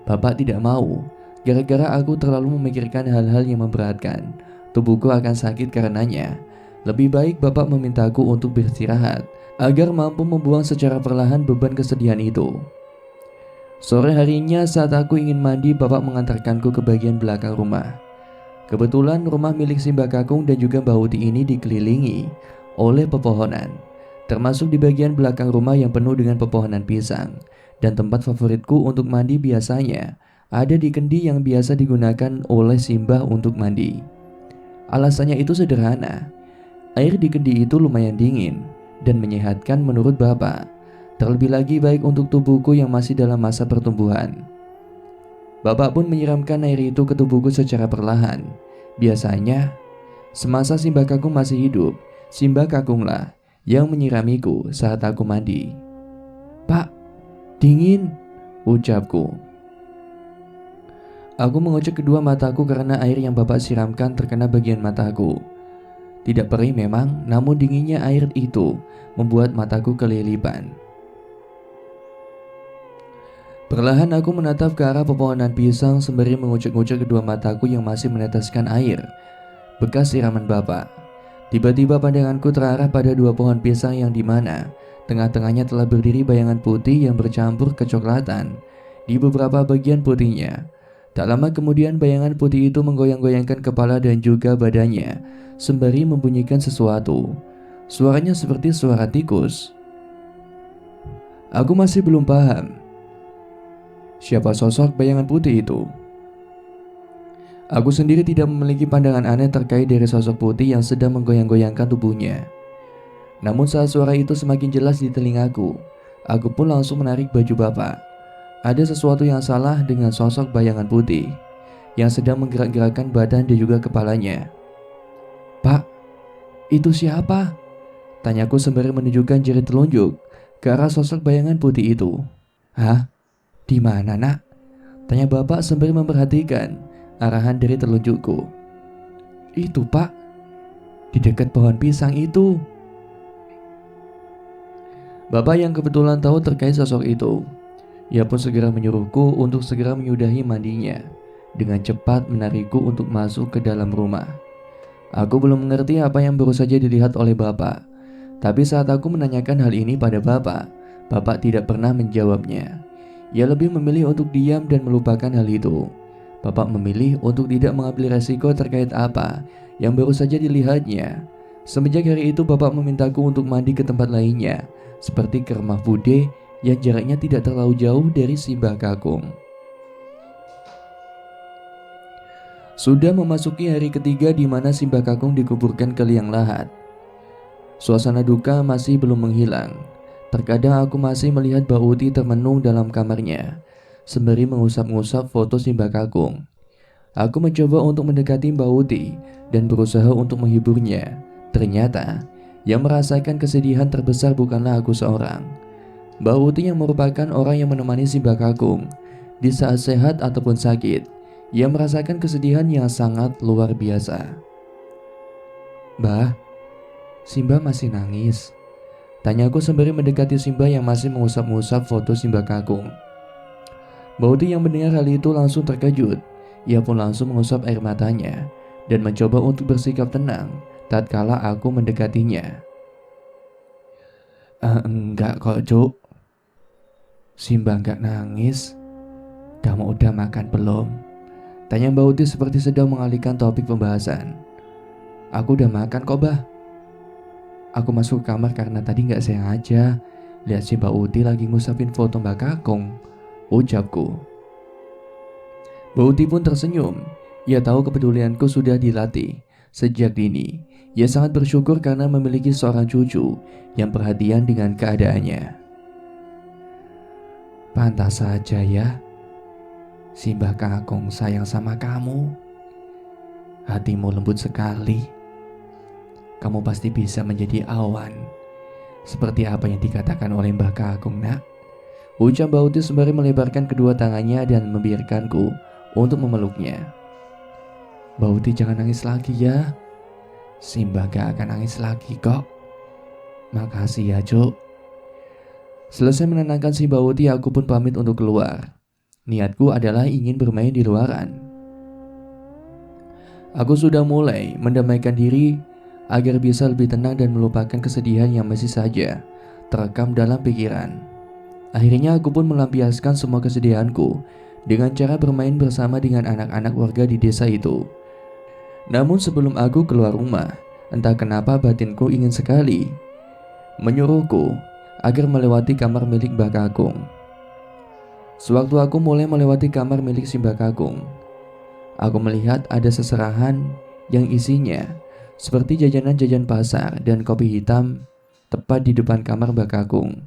Bapak tidak mau, gara-gara aku terlalu memikirkan hal-hal yang memberatkan. Tubuhku akan sakit karenanya. Lebih baik Bapak memintaku untuk beristirahat agar mampu membuang secara perlahan beban kesedihan itu. Sore harinya saat aku ingin mandi, Bapak mengantarkanku ke bagian belakang rumah. Kebetulan rumah milik Simbah Kakung dan juga Bauti ini dikelilingi oleh pepohonan, termasuk di bagian belakang rumah yang penuh dengan pepohonan pisang. Dan tempat favoritku untuk mandi biasanya ada di kendi yang biasa digunakan oleh Simbah untuk mandi. Alasannya itu sederhana. Air di kendi itu lumayan dingin dan menyehatkan menurut Bapak. Terlebih lagi baik untuk tubuhku yang masih dalam masa pertumbuhan. Bapak pun menyiramkan air itu ke tubuhku secara perlahan. Biasanya, semasa Simbah Kakung masih hidup, Simbah Kakunglah yang menyiramiku saat aku mandi. "Pak, dingin," ucapku. Aku mengocok kedua mataku karena air yang bapak siramkan terkena bagian mataku. Tidak perih memang, namun dinginnya air itu membuat mataku kelilipan. Perlahan aku menatap ke arah pepohonan pisang sembari mengucek-ngucek kedua mataku yang masih meneteskan air bekas siraman bapak. Tiba-tiba pandanganku terarah pada dua pohon pisang yang dimana tengah-tengahnya telah berdiri bayangan putih yang bercampur kecoklatan di beberapa bagian putihnya. Tak lama kemudian bayangan putih itu menggoyang-goyangkan kepala dan juga badannya sembari membunyikan sesuatu. Suaranya seperti suara tikus. Aku masih belum paham siapa sosok bayangan putih itu. Aku sendiri tidak memiliki pandangan aneh terkait dari sosok putih yang sedang menggoyang-goyangkan tubuhnya. Namun saat suara itu semakin jelas di telingaku, aku pun langsung menarik baju bapak. Ada sesuatu yang salah dengan sosok bayangan putih yang sedang menggerak-gerakkan badan dan juga kepalanya. "Pak, itu siapa?" tanyaku sembari menunjukkan jari telunjuk ke arah sosok bayangan putih itu. "Hah? Di mana, Nak?" tanya bapak sembari memperhatikan arahan dari telunjukku. "Itu, Pak, di dekat pohon pisang itu." Bapak yang kebetulan tahu terkait sosok itu, ia pun segera menyuruhku untuk segera menyudahi mandinya, dengan cepat menarikku untuk masuk ke dalam rumah. Aku belum mengerti apa yang baru saja dilihat oleh bapak, tapi saat aku menanyakan hal ini pada bapak tidak pernah menjawabnya. Ia lebih memilih untuk diam dan melupakan hal itu. Bapak memilih untuk tidak mengambil resiko terkait apa yang baru saja dilihatnya. Semenjak hari itu bapak memintaku untuk mandi ke tempat lainnya, seperti ke rumah Bude yang jaraknya tidak terlalu jauh dari Simbah Kakung. Sudah memasuki hari ketiga di mana Simbah Kakung dikuburkan ke liang lahat. Suasana duka masih belum menghilang. Terkadang aku masih melihat Mbak Uti termenung dalam kamarnya, sembari mengusap-ngusap foto Simbah Kakung. Aku mencoba untuk mendekati Mbak Uti dan berusaha untuk menghiburnya. Ternyata, yang merasakan kesedihan terbesar bukanlah aku seorang. Mbak Uti yang merupakan orang yang menemani Simbah Kakung di saat sehat ataupun sakit, ia merasakan kesedihan yang sangat luar biasa. "Mbah, Simbah masih nangis?" tanyaku sembari mendekati Simbah yang masih mengusap-ngusap foto Simbah Kakung. Mbak Uti yang mendengar hal itu langsung terkejut. Ia pun langsung mengusap air matanya dan mencoba untuk bersikap tenang tatkala aku mendekatinya. Enggak kok, Cuk. Simbah enggak nangis. Kamu udah makan belum?" tanya Mbak Uti seperti sedang mengalihkan topik pembahasan. "Aku udah makan kok, Bah. Aku masuk ke kamar karena tadi gak sengaja lihat si Mbak Uti lagi ngusapin foto Mbak Kakung," ucapku. Mbak Uti pun tersenyum. Ia tahu kepedulianku sudah dilatih sejak dini. Ia sangat bersyukur karena memiliki seorang cucu yang perhatian dengan keadaannya. "Pantas saja ya, Simbah Kakung sayang sama kamu. Hatimu lembut sekali. Kamu pasti bisa menjadi awan seperti apa yang dikatakan oleh Mbah Kakung, Nak," ucap Mbak Uti sembari melebarkan kedua tangannya dan membiarkanku untuk memeluknya. "Mbak Uti jangan nangis lagi ya. Simbah gak akan nangis lagi kok. Makasih ya, Cuk." Selesai menenangkan si Mbak Uti, aku pun pamit untuk keluar. Niatku adalah ingin bermain di luaran. Aku sudah mulai mendamaikan diri agar bisa lebih tenang dan melupakan kesedihan yang masih saja terekam dalam pikiran. Akhirnya aku pun melampiaskan semua kesedihanku dengan cara bermain bersama dengan anak-anak warga di desa itu. Namun sebelum aku keluar rumah, entah kenapa batinku ingin sekali menyuruhku agar melewati kamar milik Mbah Kakung. Sewaktu aku mulai melewati kamar milik si Mbah Kakung, aku melihat ada seserahan yang isinya seperti jajanan-jajan pasar dan kopi hitam tepat di depan kamar Mbah Kakung.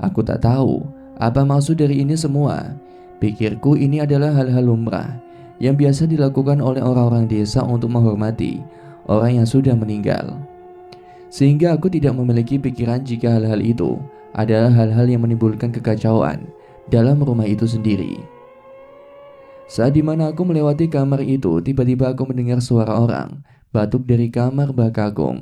Aku tak tahu apa maksud dari ini semua. Pikirku ini adalah hal-hal lumrah yang biasa dilakukan oleh orang-orang desa untuk menghormati orang yang sudah meninggal. Sehingga aku tidak memiliki pikiran jika hal-hal itu adalah hal-hal yang menimbulkan kekacauan dalam rumah itu sendiri. Saat dimana aku melewati kamar itu, tiba-tiba aku mendengar suara orang batuk dari kamar Mbak Kakung.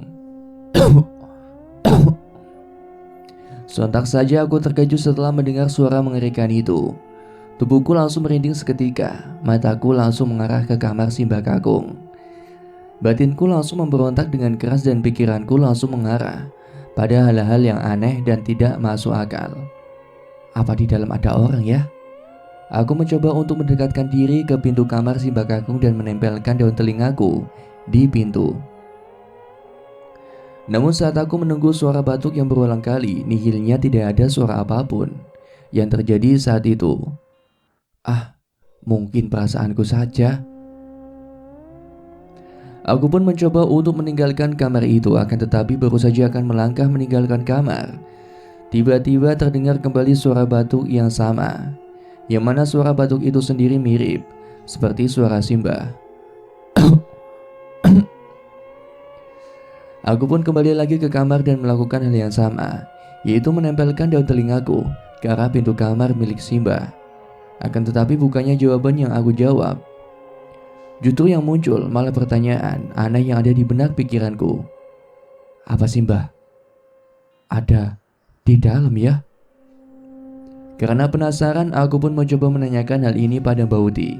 Sontak saja aku terkejut setelah mendengar suara mengerikan itu. Tubuhku langsung merinding seketika, mataku langsung mengarah ke kamar si Mbak Kakung. Batinku langsung memberontak dengan keras dan pikiranku langsung mengarah pada hal-hal yang aneh dan tidak masuk akal. Apa di dalam ada orang ya? Aku mencoba untuk mendekatkan diri ke pintu kamar si Mbak Kakung dan menempelkan daun telingaku di pintu. Namun saat aku menunggu suara batuk yang berulang kali, nihilnya tidak ada suara apapun yang terjadi saat itu. Mungkin perasaanku saja. Aku pun mencoba untuk meninggalkan kamar itu, akan tetapi baru saja akan melangkah meninggalkan kamar, tiba-tiba terdengar kembali suara batuk yang sama, yang mana suara batuk itu sendiri mirip seperti suara Simbah. Aku pun kembali lagi ke kamar dan melakukan hal yang sama, yaitu menempelkan daun telingaku ke arah pintu kamar milik Simbah. Akan tetapi bukannya jawaban yang aku jawab, justru yang muncul malah pertanyaan aneh yang ada di benak pikiranku. Apa Simbah ada di dalam ya? Karena penasaran, aku pun mencoba menanyakan hal ini pada Mbak Uti.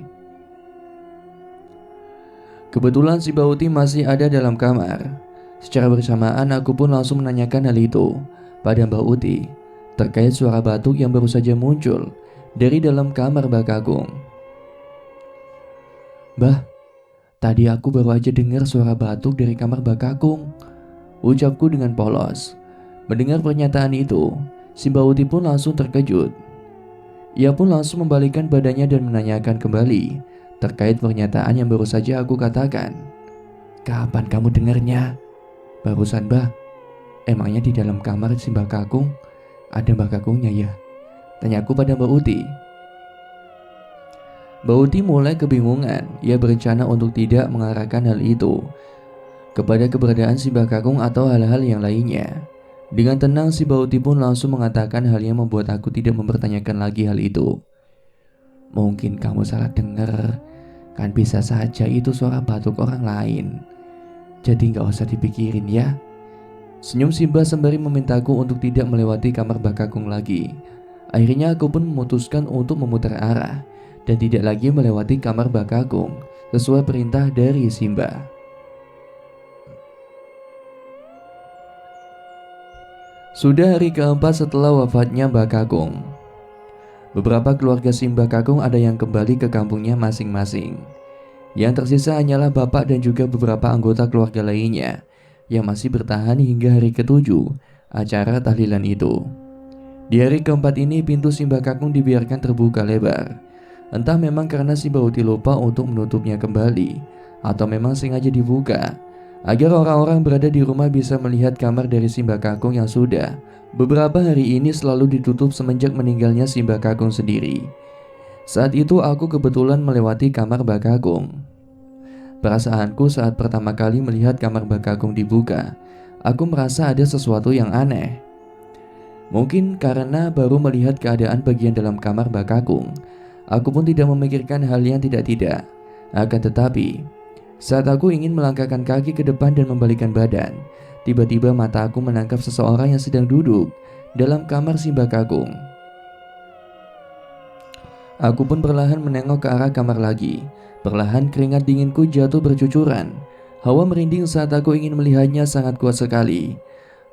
Kebetulan si Mbak Uti masih ada dalam kamar. Secara bersamaan aku pun langsung menanyakan hal itu pada Mbak Uti terkait suara batuk yang baru saja muncul dari dalam kamar Mbak Kakung. Mbah, tadi aku baru aja dengar suara batuk dari kamar Mbak Kakung, ucapku dengan polos. Mendengar pernyataan itu, si Mbak Uti pun langsung terkejut. Ia pun langsung membalikkan badannya dan menanyakan kembali terkait pernyataan yang baru saja aku katakan. Kapan kamu dengarnya? Barusan Mbah. Emangnya di dalam kamar si Mbak Kakung ada Mbak Kakungnya ya? Tanyaku pada Mbak Uti. Mbak Uti mulai kebingungan. Ia berencana untuk tidak mengarahkan hal itu kepada keberadaan si Mbak Kakung atau hal-hal yang lainnya. Dengan tenang si Mbak Uti pun langsung mengatakan hal yang membuat aku tidak mempertanyakan lagi hal itu. Mungkin kamu salah dengar, kan bisa saja itu suara batuk orang lain. Jadi gak usah dipikirin ya. Senyum Simbah sembari memintaku untuk tidak melewati kamar Mbak Kakung lagi. Akhirnya aku pun memutuskan untuk memutar arah dan tidak lagi melewati kamar Mbak Kakung sesuai perintah dari Simbah. Sudah hari keempat setelah wafatnya Mbak Kakung. Beberapa keluarga Simbah Kakung ada yang kembali ke kampungnya masing-masing. Yang tersisa hanyalah bapak dan juga beberapa anggota keluarga lainnya yang masih bertahan hingga hari ke-7 acara tahlilan itu. Di hari keempat ini pintu Simbah Kakung dibiarkan terbuka lebar. Entah memang karena si Mbak Uti lupa untuk menutupnya kembali, atau memang sengaja dibuka agar orang-orang berada di rumah bisa melihat kamar dari si Mbak Kakung yang sudah beberapa hari ini selalu ditutup semenjak meninggalnya si Mbak Kakung sendiri. Saat itu aku kebetulan melewati kamar Mbak Kakung. Perasaanku saat pertama kali melihat kamar Mbak Kakung dibuka, aku merasa ada sesuatu yang aneh. Mungkin karena baru melihat keadaan bagian dalam kamar Mbak Kakung, aku pun tidak memikirkan hal yang tidak-tidak. Akan tetapi, saat aku ingin melangkahkan kaki ke depan dan membalikkan badan, tiba-tiba mata aku menangkap seseorang yang sedang duduk dalam kamar si Mbak Kakung. Aku pun perlahan menengok ke arah kamar lagi. Perlahan keringat dinginku jatuh bercucuran. Hawa merinding saat aku ingin melihatnya sangat kuat sekali.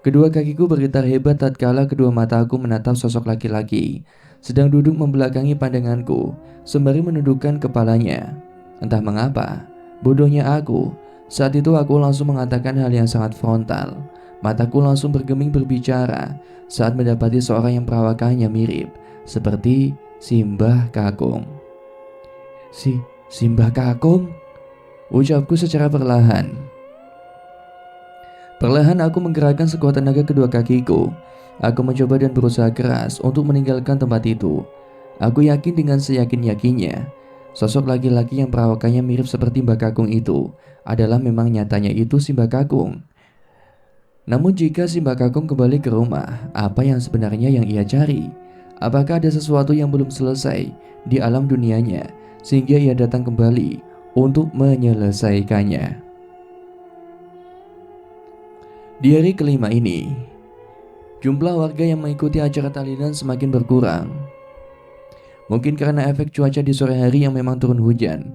Kedua kakiku bergetar hebat tatkala kedua mataku menatap sosok laki-laki sedang duduk membelakangi pandanganku sembari menundukkan kepalanya. Entah mengapa, bodohnya aku, saat itu aku langsung mengatakan hal yang sangat frontal. Mataku langsung bergeming berbicara saat mendapati seorang yang perawakannya mirip seperti Simbah Kakung. Simbah Kakung? Ucapku secara perlahan. Perlahan aku menggerakkan sekuat tenaga kedua kakiku Aku mencoba dan berusaha keras untuk meninggalkan tempat itu. Aku yakin dengan seyakin-yakinnya, sosok laki-laki yang perawakannya mirip seperti Mbak Kakung itu adalah memang nyatanya itu si Mbak Kakung. Namun jika si Mbak Kakung kembali ke rumah, apa yang sebenarnya yang ia cari? Apakah ada sesuatu yang belum selesai di alam dunianya sehingga ia datang kembali untuk menyelesaikannya? Di hari kelima ini, jumlah warga yang mengikuti acara tahlilan semakin berkurang. Mungkin karena efek cuaca di sore hari yang memang turun hujan,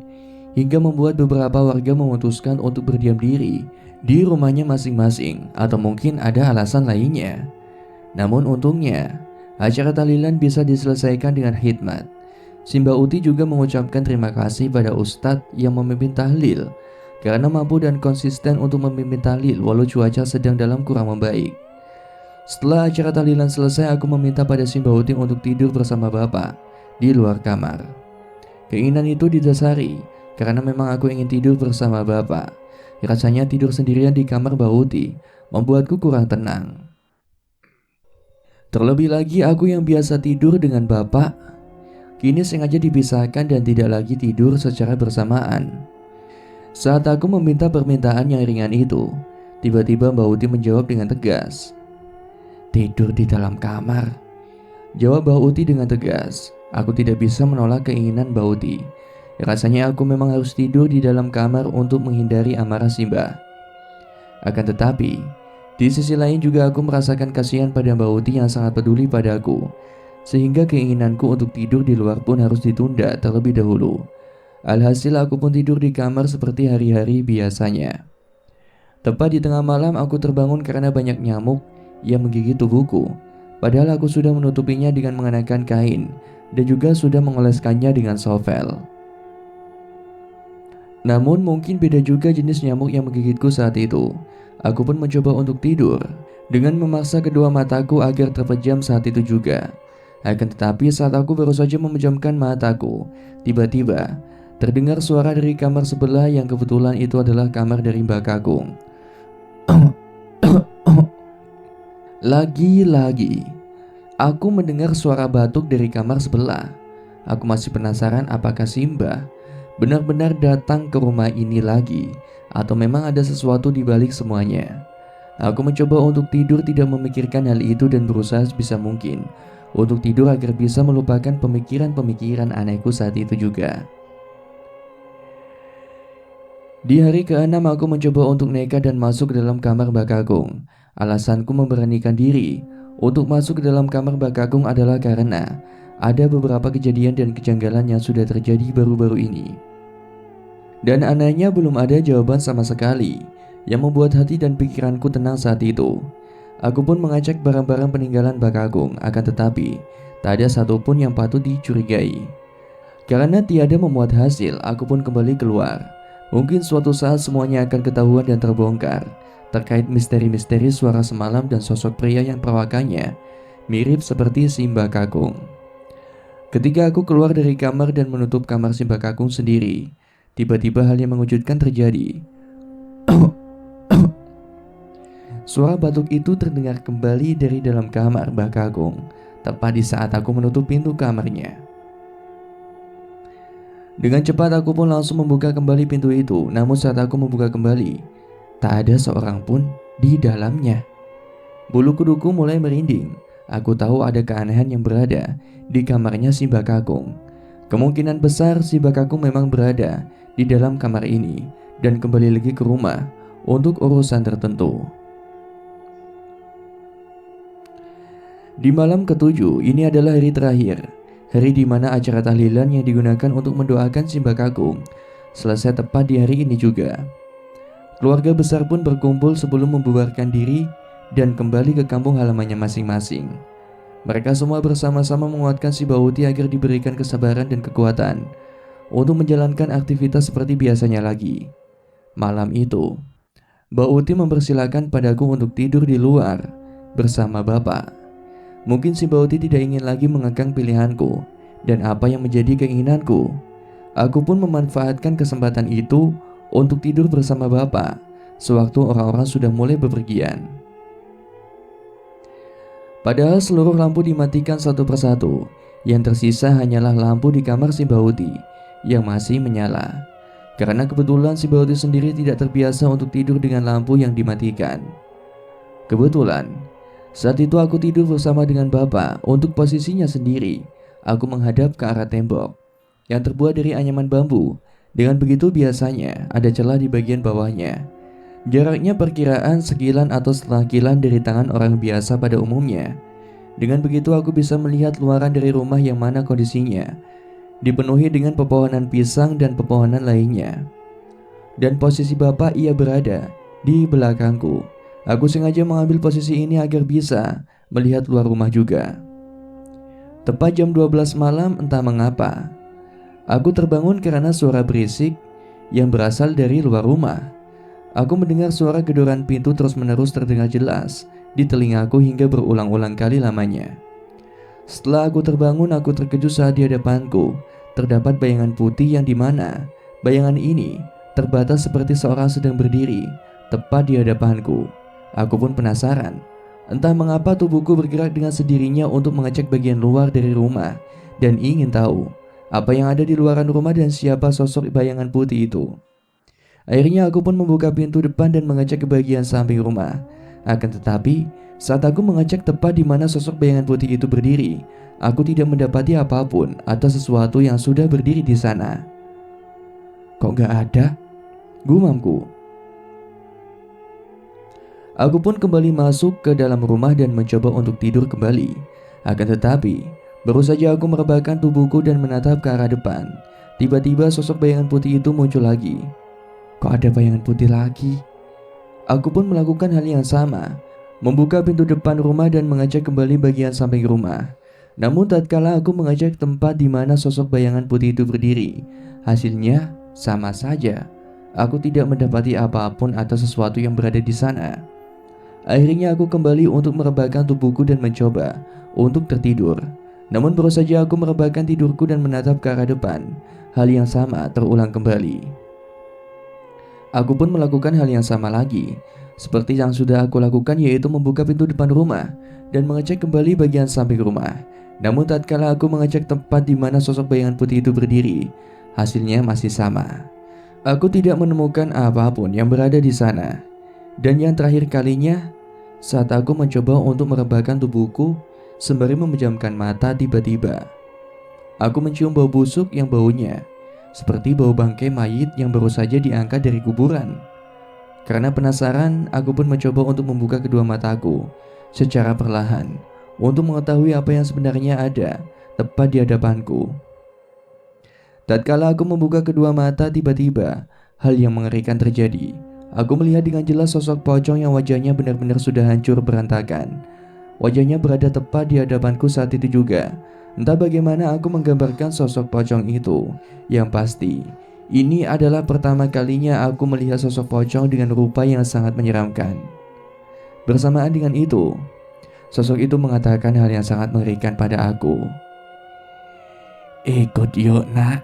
hingga membuat beberapa warga memutuskan untuk berdiam diri di rumahnya masing-masing, atau mungkin ada alasan lainnya. Namun untungnya, acara tahlilan bisa diselesaikan dengan hikmat. Simba Uti juga mengucapkan terima kasih pada Ustadz yang memimpin tahlil karena mampu dan konsisten untuk memimpin tahlil walau cuaca sedang dalam kurang membaik. Setelah acara tahlilan selesai, aku meminta pada Simba Uti untuk tidur bersama bapak di luar kamar. Keinginan itu didasari karena memang aku ingin tidur bersama bapak. Rasanya tidur sendirian di kamar Mbak Uti membuatku kurang tenang. Terlebih lagi aku yang biasa tidur dengan bapak, kini sengaja dipisahkan dan tidak lagi tidur secara bersamaan. Saat aku meminta permintaan yang ringan itu, tiba-tiba Mbak Uti menjawab dengan tegas. Tidur di dalam kamar, jawab Mbak Uti dengan tegas. Aku tidak bisa menolak keinginan Mbak Uti. Rasanya aku memang harus tidur di dalam kamar untuk menghindari amarah Simba. Akan tetapi, di sisi lain juga aku merasakan kasihan pada Mbak Uti yang sangat peduli padaku, sehingga keinginanku untuk tidur di luar pun harus ditunda terlebih dahulu. Alhasil aku pun tidur di kamar seperti hari-hari biasanya. Tepat di tengah malam aku terbangun karena banyak nyamuk yang menggigit tubuhku. Padahal aku sudah menutupinya dengan mengenakan kain dan juga sudah mengoleskannya dengan sovel. Namun mungkin beda juga jenis nyamuk yang menggigitku saat itu. Aku pun mencoba untuk tidur dengan memaksa kedua mataku agar terpejam saat itu juga. Akan tetapi saat aku baru saja memejamkan mataku, tiba-tiba terdengar suara dari kamar sebelah yang kebetulan itu adalah kamar dari Mbak Kakung. Lagi-lagi, aku mendengar suara batuk dari kamar sebelah. Aku masih penasaran apakah Simba benar-benar datang ke rumah ini lagi, atau memang ada sesuatu di balik semuanya. Aku mencoba untuk tidur tidak memikirkan hal itu dan berusaha sebisa mungkin untuk tidur agar bisa melupakan pemikiran-pemikiran anehku saat itu juga. Di hari ke-6 aku mencoba untuk nekat dan masuk ke dalam kamar Mbak Kakung. Alasanku memberanikan diri untuk masuk ke dalam kamar Mbak Kakung adalah karena ada beberapa kejadian dan kejanggalan yang sudah terjadi baru-baru ini. Dan anehnya belum ada jawaban sama sekali yang membuat hati dan pikiranku tenang saat itu. Aku pun mengecek barang-barang peninggalan Mbak Kakung, akan tetapi tak ada satupun yang patut dicurigai. Karena tiada memuat hasil, aku pun kembali keluar. Mungkin suatu saat semuanya akan ketahuan dan terbongkar terkait misteri-misteri suara semalam dan sosok pria yang perawakannya mirip seperti si Mbak Kakung. Ketika aku keluar dari kamar dan menutup kamar si Mbak Kakung sendiri, tiba-tiba hal yang mengejutkan terjadi. Suara batuk itu terdengar kembali dari dalam kamar Mbak Kakung, tepat di saat aku menutup pintu kamarnya. Dengan cepat aku pun langsung membuka kembali pintu itu. Namun saat aku membuka kembali, tak ada seorang pun di dalamnya. Bulu kuduku mulai merinding. Aku tahu ada keanehan yang berada di kamarnya si Mbak Kakung. Kemungkinan besar si Mbak Kakung memang berada di dalam kamar ini dan kembali lagi ke rumah untuk urusan tertentu. Di malam ke-7, ini adalah hari terakhir. Hari di mana acara tahlilan yang digunakan untuk mendoakan si Mbak Kakung selesai tepat di hari ini juga. Keluarga besar pun berkumpul sebelum membubarkan diri dan kembali ke kampung halamannya masing-masing. Mereka semua bersama-sama menguatkan si Mbak Uti agar diberikan kesabaran dan kekuatan untuk menjalankan aktivitas seperti biasanya lagi. Malam itu, Mbak Uti mempersilahkan padaku untuk tidur di luar bersama Bapak. Mungkin si Mbak Uti tidak ingin lagi mengekang pilihanku dan apa yang menjadi keinginanku. Aku pun memanfaatkan kesempatan itu untuk tidur bersama Bapak sewaktu orang-orang sudah mulai bepergian. Padahal seluruh lampu dimatikan satu persatu. Yang tersisa hanyalah lampu di kamar si Bauti yang masih menyala. Karena kebetulan si Bauti sendiri tidak terbiasa untuk tidur dengan lampu yang dimatikan. Kebetulan, saat itu aku tidur bersama dengan bapak. Untuk posisinya sendiri, aku menghadap ke arah tembok yang terbuat dari anyaman bambu. Dengan begitu biasanya ada celah di bagian bawahnya. Jaraknya perkiraan sekilan atau setengah kilan dari tangan orang biasa pada umumnya. Dengan begitu aku bisa melihat luaran dari rumah yang mana kondisinya dipenuhi dengan pepohonan pisang dan pepohonan lainnya. Dan posisi bapak ia berada di belakangku. Aku sengaja mengambil posisi ini agar bisa melihat luar rumah juga. Tepat jam 12 malam entah mengapa aku terbangun karena suara berisik yang berasal dari luar rumah. Aku mendengar suara gedoran pintu terus-menerus terdengar jelas di telingaku hingga berulang-ulang kali lamanya. Setelah aku terbangun, aku terkejut saat di hadapanku terdapat bayangan putih yang dimana bayangan ini terbatas seperti seorang sedang berdiri tepat di hadapanku. Aku pun penasaran. Entah mengapa tubuhku bergerak dengan sendirinya untuk mengecek bagian luar dari rumah dan ingin tahu apa yang ada di luaran rumah dan siapa sosok bayangan putih itu. Akhirnya aku pun membuka pintu depan dan mengecek ke bagian samping rumah. Akan tetapi, saat aku mengecek tepat di mana sosok bayangan putih itu berdiri, aku tidak mendapati apapun atau sesuatu yang sudah berdiri di sana. Kok gak ada? Gumamku. Aku pun kembali masuk ke dalam rumah dan mencoba untuk tidur kembali. Akan tetapi, baru saja aku merebahkan tubuhku dan menatap ke arah depan, tiba-tiba sosok bayangan putih itu muncul lagi. Kok ada bayangan putih lagi? Aku pun melakukan hal yang sama, membuka pintu depan rumah dan mengecek kembali bagian samping rumah. Namun tatkala aku mengecek tempat di mana sosok bayangan putih itu berdiri, hasilnya sama saja. Aku tidak mendapati apapun atau sesuatu yang berada di sana. Akhirnya aku kembali untuk merebahkan tubuhku dan mencoba untuk tertidur. Namun baru saja aku merebahkan tidurku dan menatap ke arah depan, hal yang sama terulang kembali. Aku pun melakukan hal yang sama lagi, seperti yang sudah aku lakukan, yaitu membuka pintu depan rumah dan mengecek kembali bagian samping rumah. Namun tatkala aku mengecek tempat di mana sosok bayangan putih itu berdiri, hasilnya masih sama. Aku tidak menemukan apapun yang berada di sana. Dan yang terakhir kalinya, saat aku mencoba untuk merebahkan tubuhku sembari memejamkan mata, tiba-tiba aku mencium bau busuk yang baunya seperti bau bangkai mayit yang baru saja diangkat dari kuburan. Karena penasaran, aku pun mencoba untuk membuka kedua mataku secara perlahan untuk mengetahui apa yang sebenarnya ada tepat di hadapanku. Tatkala aku membuka kedua mata, tiba-tiba hal yang mengerikan terjadi. Aku melihat dengan jelas sosok pocong yang wajahnya benar-benar sudah hancur berantakan. Wajahnya berada tepat di hadapanku saat itu juga. Entah bagaimana aku menggambarkan sosok pocong itu. Yang pasti, ini adalah pertama kalinya aku melihat sosok pocong dengan rupa yang sangat menyeramkan. Bersamaan dengan itu, sosok itu mengatakan hal yang sangat mengerikan pada aku. Ikut yuk nak,